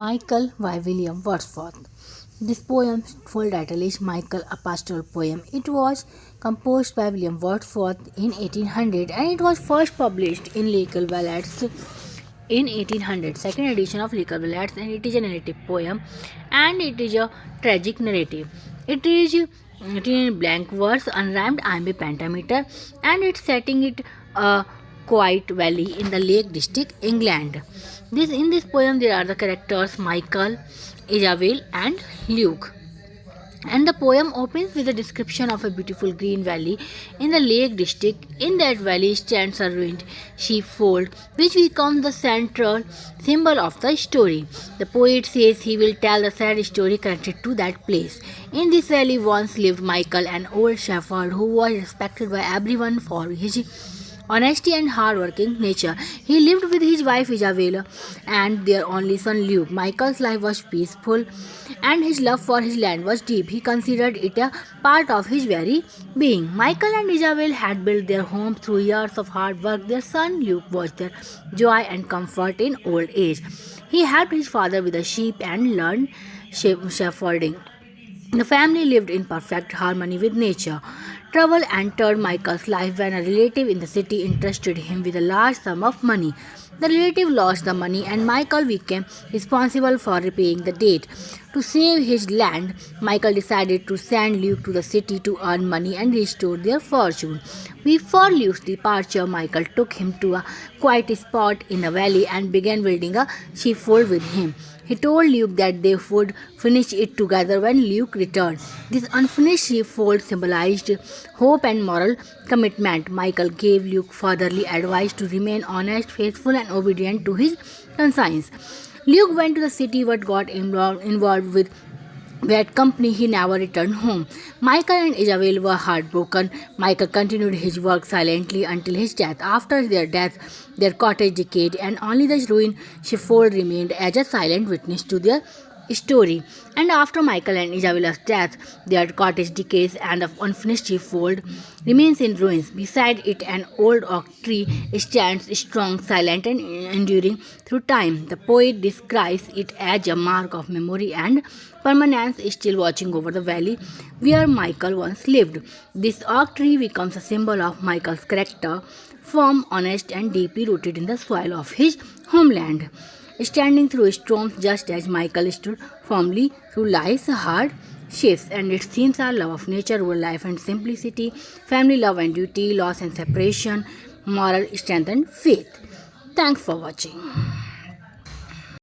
Michael by William Wordsworth. This poem's full title is Michael, a pastoral poem. It was composed by William Wordsworth in 1800 and it was first published in Legal Ballads in 1800, second edition of Legal Ballads, and it is a narrative poem and it is a tragic narrative. It is written in blank verse, unrhymed iambic pentameter, and its setting it a quiet valley in the Lake District, England. In this poem there are the characters Michael, Isabel, and Luke. And the poem opens with a description of a beautiful green valley in the Lake District. In that valley stands a ruined sheepfold, which becomes the central symbol of the story. The poet says he will tell the sad story connected to that place. In this valley once lived Michael, an old shepherd who was respected by everyone for his honesty and hard-working nature. He lived with his wife Isabella and their only son Luke. Michael's life was peaceful and his love for his land was deep. He considered it a part of his very being. Michael and Isabel had built their home through years of hard work. Their son Luke was their joy and comfort in old age. He helped his father with the sheep and learned shepherding. The family lived in perfect harmony with nature. Trouble entered Michael's life when a relative in the city entrusted him with a large sum of money. The relative lost the money and Michael became responsible for repaying the debt. To save his land, Michael decided to send Luke to the city to earn money and restore their fortune. Before Luke's departure, Michael took him to a quiet spot in the valley and began building a sheepfold with him. He told Luke that they would finish it together when Luke returned. This unfinished sheepfold symbolized hope and moral commitment. Michael gave Luke fatherly advice to remain honest, faithful, and obedient to his conscience. Luke went to the city but got involved with bad company. He never returned home. Michael and Isabel were heartbroken. Michael continued his work silently until his death. After their death, their cottage decayed and only the ruined sheepfold remained as a silent witness to their story. And after Michael and Isabel's death, their cottage decays and the unfinished sheepfold remains in ruins. Beside it, an old oak tree stands strong, silent, and enduring through time. The poet describes it as a mark of memory and permanence, still watching over the valley where Michael once lived. This oak tree becomes a symbol of Michael's character, firm, honest, and deeply rooted in the soil of his homeland, standing through storms just as Michael stood firmly through life's hard shifts. And its themes are love of nature over life and simplicity, family love and duty, loss and separation, moral strength and faith. Thanks for watching.